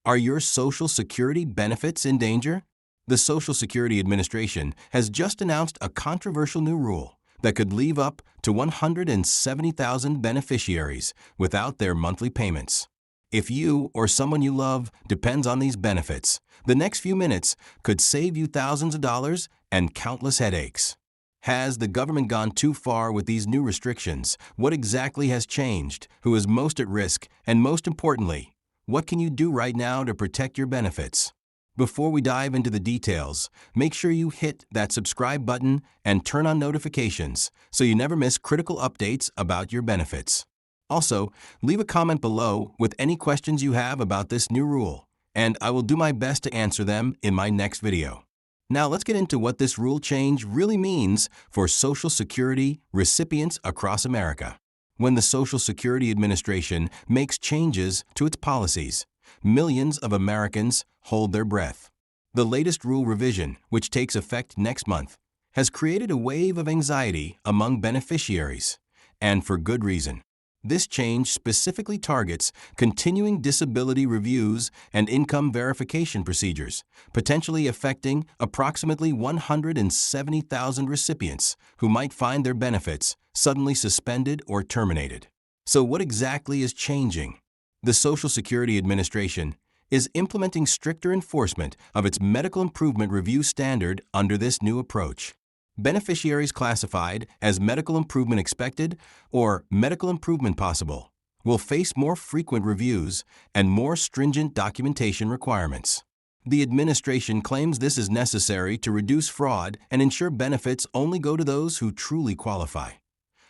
Are your Social Security benefits in danger? The Social Security Administration has just announced a controversial new rule that could leave up to 170,000 beneficiaries without their monthly payments. If you or someone you love depends on these benefits, the next few minutes could save you thousands of dollars and countless headaches. Has the government gone too far with these new restrictions? What exactly has changed? Who is most at risk? And most importantly, what can you do right now to protect your benefits? Before we dive into the details, make sure you hit that subscribe button and turn on notifications so you never miss critical updates about your benefits. Also, leave a comment below with any questions you have about this new rule, and I will do my best to answer them in my next video. Now let's get into what this rule change really means for Social Security recipients across America. When the Social Security Administration makes changes to its policies, millions of Americans hold their breath. The latest rule revision, which takes effect next month, has created a wave of anxiety among beneficiaries, and for good reason. This change specifically targets continuing disability reviews and income verification procedures, potentially affecting approximately 170,000 recipients who might find their benefits suddenly suspended or terminated. So what exactly is changing? The Social Security Administration is implementing stricter enforcement of its medical improvement review standard under this new approach. Beneficiaries classified as medical improvement expected or medical improvement possible will face more frequent reviews and more stringent documentation requirements. The administration claims this is necessary to reduce fraud and ensure benefits only go to those who truly qualify.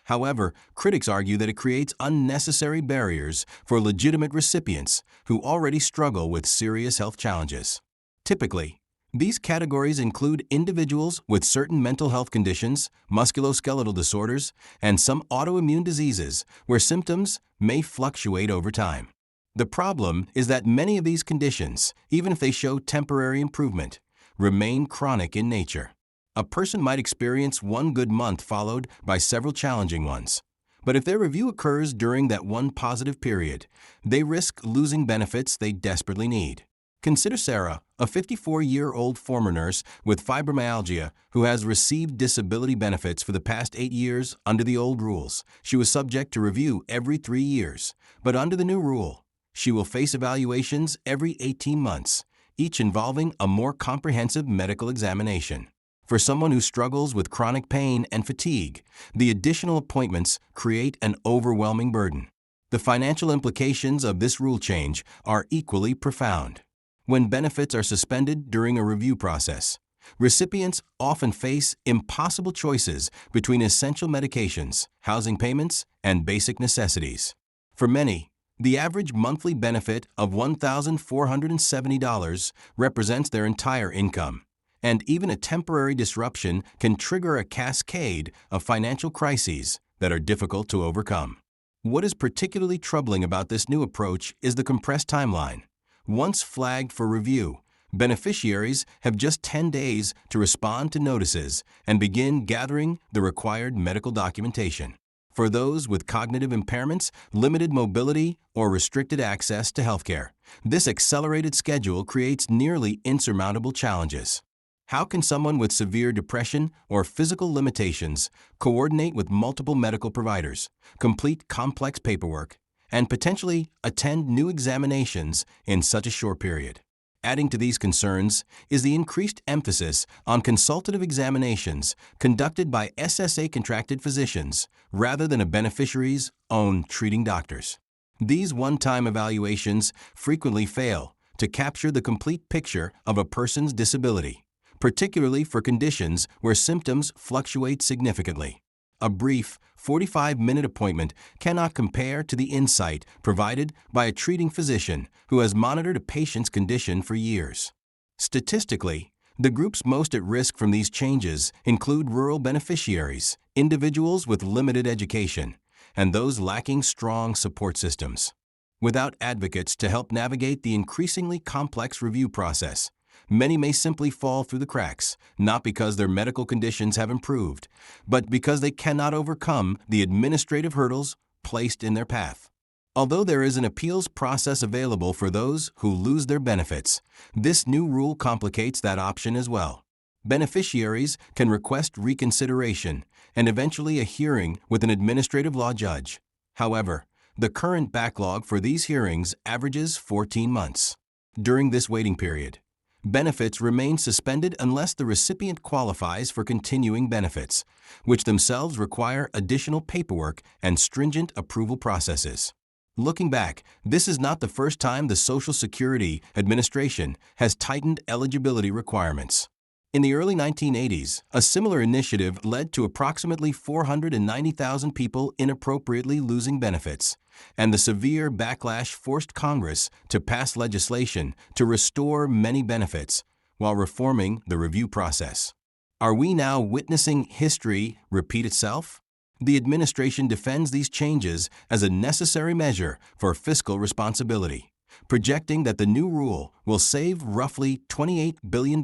However, critics argue that it creates unnecessary barriers for legitimate recipients who already struggle with serious health challenges. Typically, these categories include individuals with certain mental health conditions, musculoskeletal disorders, and some autoimmune diseases where symptoms may fluctuate over time. The problem is that many of these conditions, even if they show temporary improvement, remain chronic in nature. A person might experience one good month followed by several challenging ones. But if their review occurs during that one positive period, they risk losing benefits they desperately need. Consider Sarah, a 54-year-old former nurse with fibromyalgia who has received disability benefits for the past 8 years under the old rules. She was subject to review every 3 years, but under the new rule, she will face evaluations every 18 months, each involving a more comprehensive medical examination. For someone who struggles with chronic pain and fatigue, the additional appointments create an overwhelming burden. The financial implications of this rule change are equally profound. When benefits are suspended during a review process, recipients often face impossible choices between essential medications, housing payments, and basic necessities. For many, the average monthly benefit of $1,470 represents their entire income, and even a temporary disruption can trigger a cascade of financial crises that are difficult to overcome. What is particularly troubling about this new approach is the compressed timeline. Once flagged for review, beneficiaries have just 10 days to respond to notices and begin gathering the required medical documentation. For those with cognitive impairments, limited mobility, or restricted access to healthcare, this accelerated schedule creates nearly insurmountable challenges. How can someone with severe depression or physical limitations coordinate with multiple medical providers, complete complex paperwork, and potentially attend new examinations in such a short period? Adding to these concerns is the increased emphasis on consultative examinations conducted by SSA contracted physicians rather than a beneficiary's own treating doctors. These one-time evaluations frequently fail to capture the complete picture of a person's disability, particularly for conditions where symptoms fluctuate significantly. A brief 45-minute appointment cannot compare to the insight provided by a treating physician who has monitored a patient's condition for years. Statistically, the groups most at risk from these changes include rural beneficiaries, individuals with limited education, and those lacking strong support systems. Without advocates to help navigate the increasingly complex review process, many may simply fall through the cracks, not because their medical conditions have improved, but because they cannot overcome the administrative hurdles placed in their path. Although there is an appeals process available for those who lose their benefits, this new rule complicates that option as well. Beneficiaries can request reconsideration and eventually a hearing with an administrative law judge. However, the current backlog for these hearings averages 14 months. During this waiting period, benefits remain suspended unless the recipient qualifies for continuing benefits, which themselves require additional paperwork and stringent approval processes. Looking back, this is not the first time the Social Security Administration has tightened eligibility requirements. In the early 1980s, a similar initiative led to approximately 490,000 people inappropriately losing benefits, and the severe backlash forced Congress to pass legislation to restore many benefits while reforming the review process. Are we now witnessing history repeat itself? The administration defends these changes as a necessary measure for fiscal responsibility, projecting that the new rule will save roughly $28 billion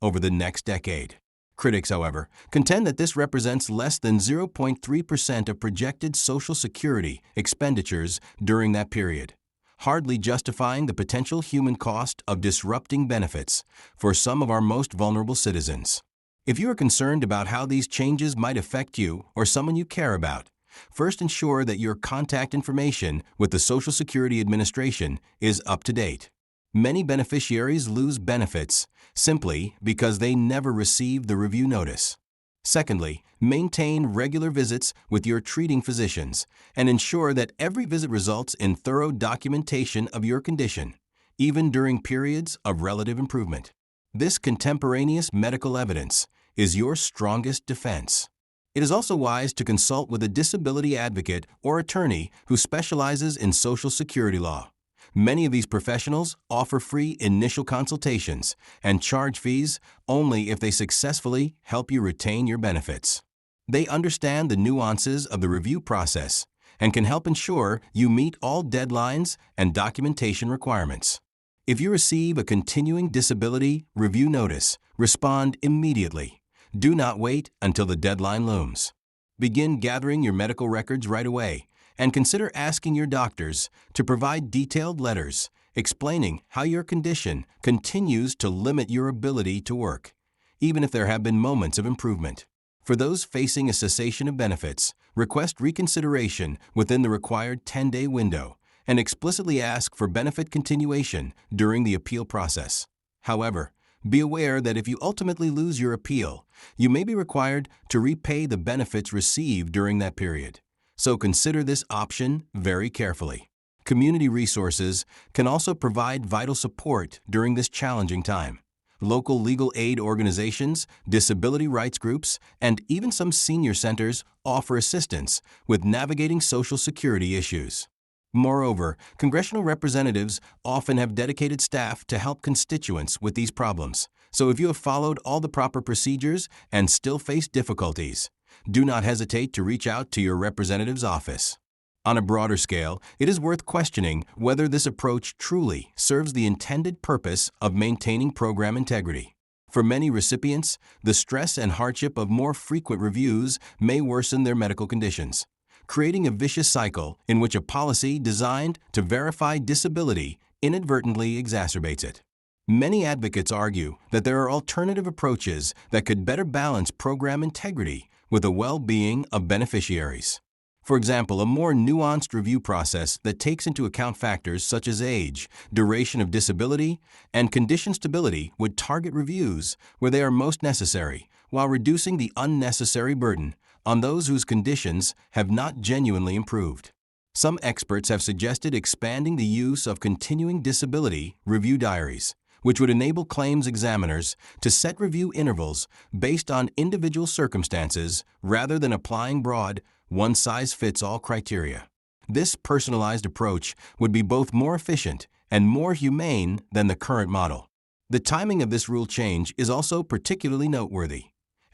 over the next decade. Critics, however, contend that this represents less than 0.3% of projected Social Security expenditures during that period, hardly justifying the potential human cost of disrupting benefits for some of our most vulnerable citizens. If you are concerned about how these changes might affect you or someone you care about, first ensure that your contact information with the Social Security Administration is up to date. Many beneficiaries lose benefits simply because they never received the review notice. Secondly, maintain regular visits with your treating physicians and ensure that every visit results in thorough documentation of your condition, even during periods of relative improvement. This contemporaneous medical evidence is your strongest defense. It is also wise to consult with a disability advocate or attorney who specializes in Social Security law. Many of these professionals offer free initial consultations and charge fees only if they successfully help you retain your benefits. They understand the nuances of the review process and can help ensure you meet all deadlines and documentation requirements. If you receive a continuing disability review notice, respond immediately. Do not wait until the deadline looms. Begin gathering your medical records right away and consider asking your doctors to provide detailed letters explaining how your condition continues to limit your ability to work, even if there have been moments of improvement. For those facing a cessation of benefits, request reconsideration within the required 10-day window and explicitly ask for benefit continuation during the appeal process. However, be aware that if you ultimately lose your appeal, you may be required to repay the benefits received during that period. So consider this option very carefully. Community resources can also provide vital support during this challenging time. Local legal aid organizations, disability rights groups, and even some senior centers offer assistance with navigating Social Security issues. Moreover, congressional representatives often have dedicated staff to help constituents with these problems. So if you have followed all the proper procedures and still face difficulties, do not hesitate to reach out to your representative's office. On a broader scale, it is worth questioning whether this approach truly serves the intended purpose of maintaining program integrity. For many recipients, the stress and hardship of more frequent reviews may worsen their medical conditions, creating a vicious cycle in which a policy designed to verify disability inadvertently exacerbates it. Many advocates argue that there are alternative approaches that could better balance program integrity with the well-being of beneficiaries. For example, a more nuanced review process that takes into account factors such as age, duration of disability, and condition stability would target reviews where they are most necessary, while reducing the unnecessary burden on those whose conditions have not genuinely improved. Some experts have suggested expanding the use of continuing disability review diaries, which would enable claims examiners to set review intervals based on individual circumstances rather than applying broad, one-size-fits-all criteria. This personalized approach would be both more efficient and more humane than the current model. The timing of this rule change is also particularly noteworthy.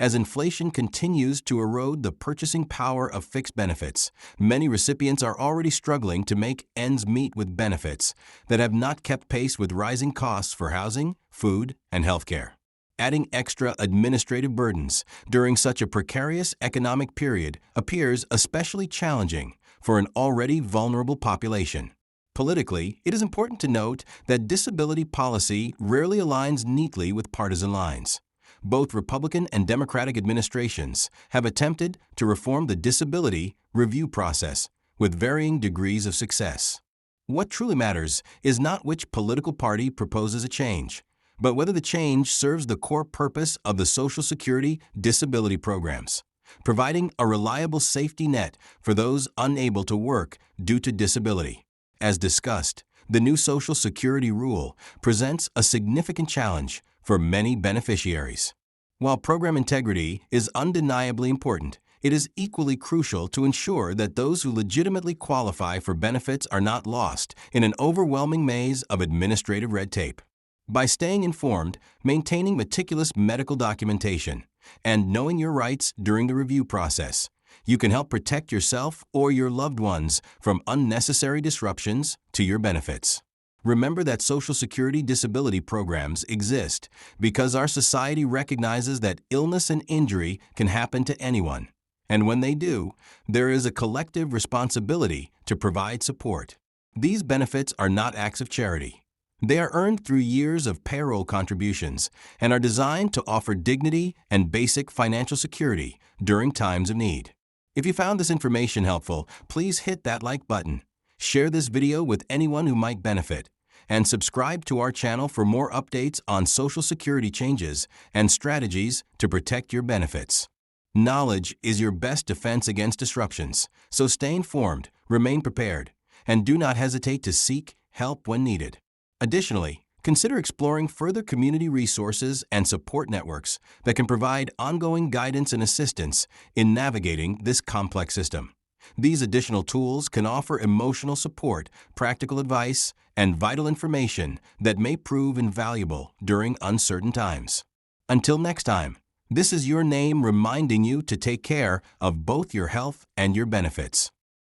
As inflation continues to erode the purchasing power of fixed benefits, many recipients are already struggling to make ends meet with benefits that have not kept pace with rising costs for housing, food, and healthcare. Adding extra administrative burdens during such a precarious economic period appears especially challenging for an already vulnerable population. Politically, it is important to note that disability policy rarely aligns neatly with partisan lines. Both Republican and Democratic administrations have attempted to reform the disability review process with varying degrees of success. What truly matters is not which political party proposes a change, but whether the change serves the core purpose of the Social Security disability programs, providing a reliable safety net for those unable to work due to disability. As discussed, the new Social Security rule presents a significant challenge for many beneficiaries. While program integrity is undeniably important, it is equally crucial to ensure that those who legitimately qualify for benefits are not lost in an overwhelming maze of administrative red tape. By staying informed, maintaining meticulous medical documentation, and knowing your rights during the review process, you can help protect yourself or your loved ones from unnecessary disruptions to your benefits. Remember that Social Security disability programs exist because our society recognizes that illness and injury can happen to anyone. And when they do, there is a collective responsibility to provide support. These benefits are not acts of charity. They are earned through years of payroll contributions and are designed to offer dignity and basic financial security during times of need. If you found this information helpful, please hit that like button, share this video with anyone who might benefit, and subscribe to our channel for more updates on Social Security changes and strategies to protect your benefits. Knowledge is your best defense against disruptions, so stay informed, remain prepared, and do not hesitate to seek help when needed. Additionally, consider exploring further community resources and support networks that can provide ongoing guidance and assistance in navigating this complex system. These additional tools can offer emotional support, practical advice, and vital information that may prove invaluable during uncertain times. Until next time, this is your name reminding you to take care of both your health and your benefits.